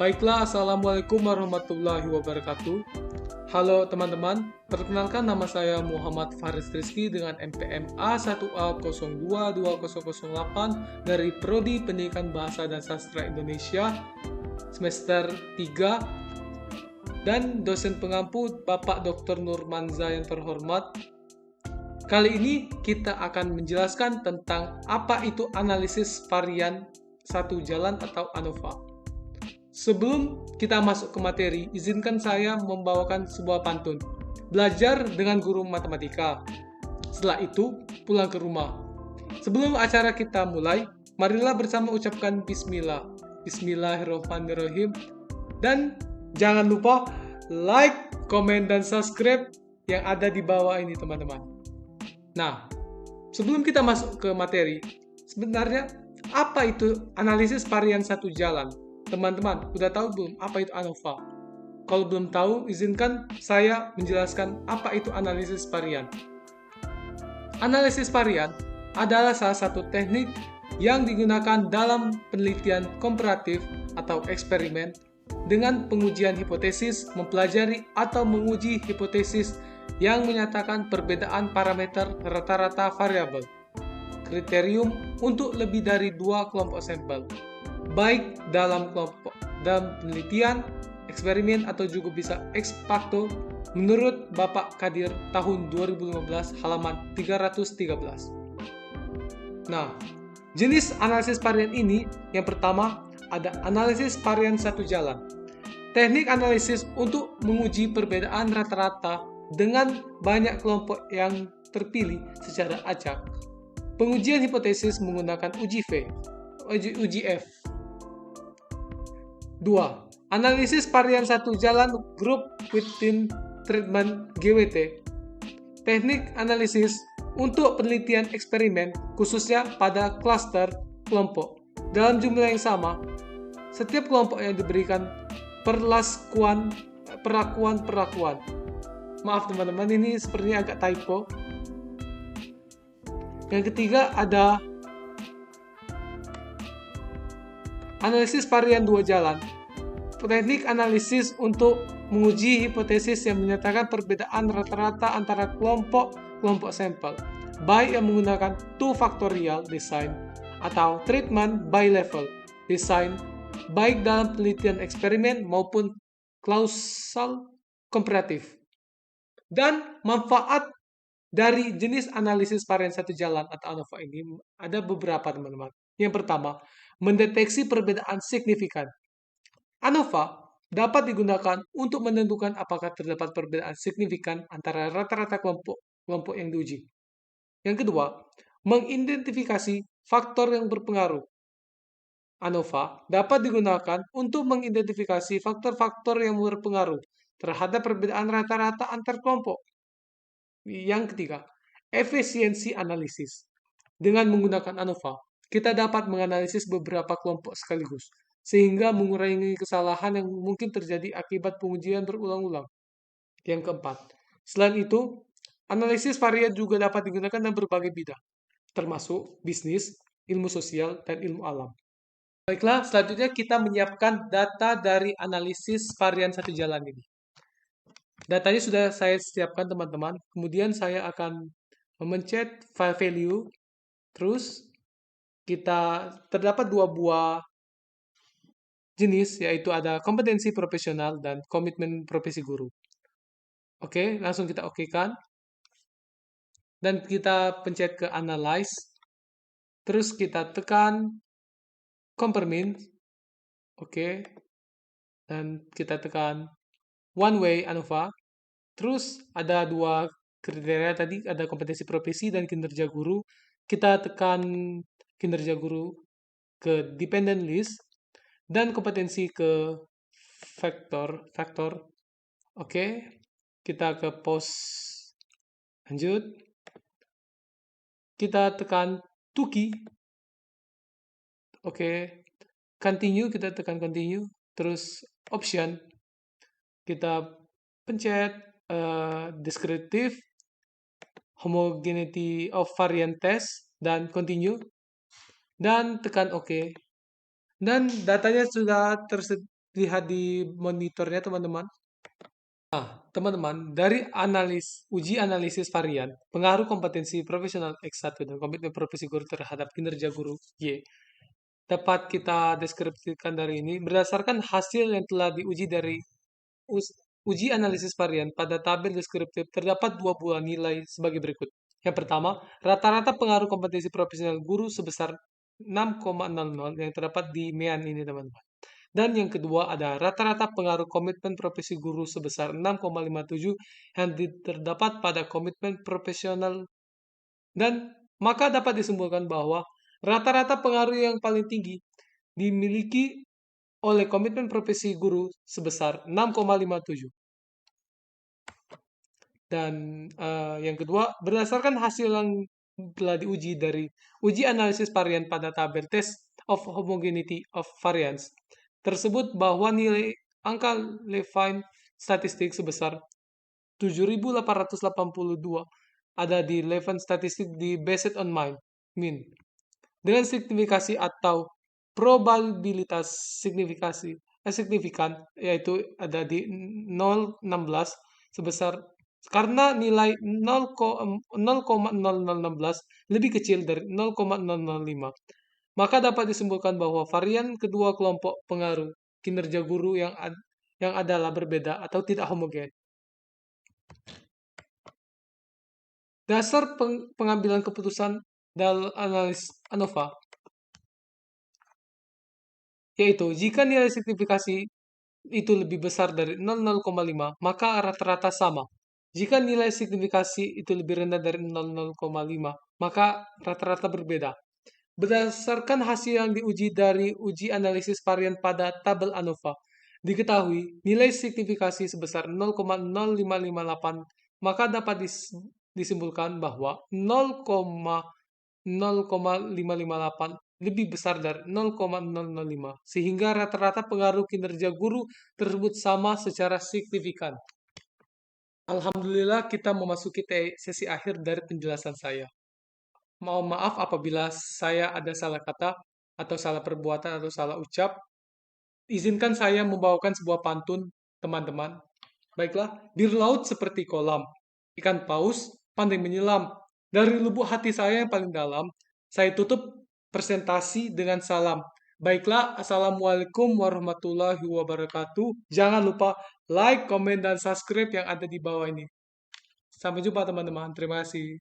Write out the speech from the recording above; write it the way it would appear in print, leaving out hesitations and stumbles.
Baiklah, Assalamualaikum warahmatullahi wabarakatuh. Halo teman-teman, perkenalkan nama saya Muhammad Faris Rizky dengan NPM A1A022008 dari Prodi Pendidikan Bahasa dan Sastra Indonesia semester 3 dan dosen pengampu Bapak Dr. Nurmanza yang terhormat. Kali ini kita akan menjelaskan tentang apa itu analisis varian satu jalan atau ANOVA. Sebelum kita masuk ke materi, izinkan saya membawakan sebuah pantun. Belajar dengan guru matematika. Setelah itu, pulang ke rumah. Sebelum acara kita mulai, marilah bersama ucapkan Bismillah. Bismillahirrahmanirrahim. Dan jangan lupa like, komen, dan subscribe yang ada di bawah ini, teman-teman. Nah, sebelum kita masuk ke materi, sebenarnya apa itu analisis varian satu jalan? Teman-teman, udah tahu belum apa itu ANOVA? Kalau belum tahu, izinkan saya menjelaskan apa itu analisis varian. Analisis varian adalah salah satu teknik yang digunakan dalam penelitian komparatif atau eksperimen dengan pengujian hipotesis, mempelajari atau menguji hipotesis yang menyatakan perbedaan parameter rata-rata variabel. Kriterium untuk lebih dari dua kelompok sampel, baik dalam penelitian, eksperimen, atau juga bisa ex facto menurut Bapak Kadir tahun 2015 halaman 313. Nah, jenis analisis varian ini yang pertama ada analisis varian satu jalan. Teknik analisis untuk menguji perbedaan rata-rata dengan banyak kelompok yang terpilih secara acak. Pengujian hipotesis menggunakan uji F. 2. Analisis varian satu jalan Group Within Treatment GWT. Teknik analisis untuk penelitian eksperimen khususnya pada klaster kelompok. Dalam jumlah yang sama, setiap kelompok yang diberikan perlakuan. Maaf teman-teman, ini sepertinya agak typo. Yang ketiga ada analisis varian dua jalan. Teknik analisis untuk menguji hipotesis yang menyatakan perbedaan rata-rata antara kelompok sampel, baik yang menggunakan two factorial design atau treatment by level design, baik dalam penelitian eksperimen maupun kausal komparatif. Dan manfaat dari jenis analisis varian satu jalan atau ANOVA ini ada beberapa, teman-teman. Yang pertama, mendeteksi perbedaan signifikan. ANOVA dapat digunakan untuk menentukan apakah terdapat perbedaan signifikan antara rata-rata kelompok yang diuji. Yang kedua, mengidentifikasi faktor yang berpengaruh. ANOVA dapat digunakan untuk mengidentifikasi faktor-faktor yang berpengaruh terhadap perbedaan rata-rata antar kelompok. Yang ketiga, efisiensi analisis. Dengan menggunakan ANOVA, kita dapat menganalisis beberapa kelompok sekaligus, sehingga mengurangi kesalahan yang mungkin terjadi akibat pengujian berulang-ulang. Yang keempat, selain itu, analisis varian juga dapat digunakan dalam berbagai bidang, termasuk bisnis, ilmu sosial, dan ilmu alam. Baiklah, selanjutnya kita menyiapkan data dari analisis varian satu jalan ini. Datanya sudah saya siapkan, teman-teman. Kemudian saya akan memencet file value. Terus kita terdapat dua buah jenis, yaitu ada kompetensi profesional dan komitmen profesi guru. Oke, langsung kita okekan. Dan kita pencet ke analyze. Terus kita tekan compare. Oke. Dan kita tekan one way ANOVA. Terus ada dua kriteria tadi, ada kompetensi profesi dan kinerja guru. Kita tekan kinerja guru ke dependent list dan kompetensi ke factor. Oke. Kita ke post. Lanjut. Kita tekan to key. Oke. Continue, kita tekan continue. Terus option. Kita pencet descriptive, homogeneity of variant test, dan continue. Dan tekan OK. Dan datanya sudah lihat di monitornya teman-teman. Nah, teman-teman, dari uji analisis varian, pengaruh kompetensi profesional X1 dan komitmen profesi guru terhadap kinerja guru Y, dapat kita deskripsikan dari ini berdasarkan hasil yang telah diuji dari uji analisis varian pada tabel deskriptif terdapat dua buah nilai sebagai berikut. Yang pertama, rata-rata pengaruh kompetensi profesional guru sebesar 6,00 yang terdapat di MEAN ini teman-teman. Dan yang kedua ada rata-rata pengaruh komitmen profesi guru sebesar 6,57 yang terdapat pada komitmen profesional. Dan maka dapat disimpulkan bahwa rata-rata pengaruh yang paling tinggi dimiliki oleh komitmen profesi guru sebesar 6,57. Dan yang kedua, berdasarkan hasil yang telah diuji dari uji analisis varian pada tabel Test of Homogeneity of Variance, tersebut bahwa nilai angka Levine statistik sebesar 7.882 ada di Levine statistik di Based on Mean dengan signifikasi atau probabilitas signifikan yaitu ada di 0,16 sebesar karena nilai 0,0016 lebih kecil dari 0,005, maka dapat disimpulkan bahwa varian kedua kelompok pengaruh kinerja guru yang adalah berbeda atau tidak homogen. Dasar pengambilan keputusan dalam analis ANOVA yaitu jika nilai signifikasi itu lebih besar dari 0,05, maka rata-rata sama. Jika nilai signifikasi itu lebih rendah dari 0,05, maka rata-rata berbeda. Berdasarkan hasil yang diuji dari uji analisis varian pada tabel ANOVA, diketahui nilai signifikasi sebesar 0,0558, maka dapat disimpulkan bahwa 0,0558 lebih besar dari 0,005, sehingga rata-rata pengaruh kinerja guru tersebut sama secara signifikan. Alhamdulillah kita memasuki sesi akhir dari penjelasan saya. Mohon maaf apabila saya ada salah kata, atau salah perbuatan, atau salah ucap. Izinkan saya membawakan sebuah pantun, teman-teman. Baiklah, bir laut seperti kolam, ikan paus pandai menyelam. Dari lubuk hati saya yang paling dalam, saya tutup presentasi dengan salam. Baiklah, Assalamualaikum warahmatullahi wabarakatuh. Jangan lupa like, komen, dan subscribe yang ada di bawah ini. Sampai jumpa teman-teman. Terima kasih.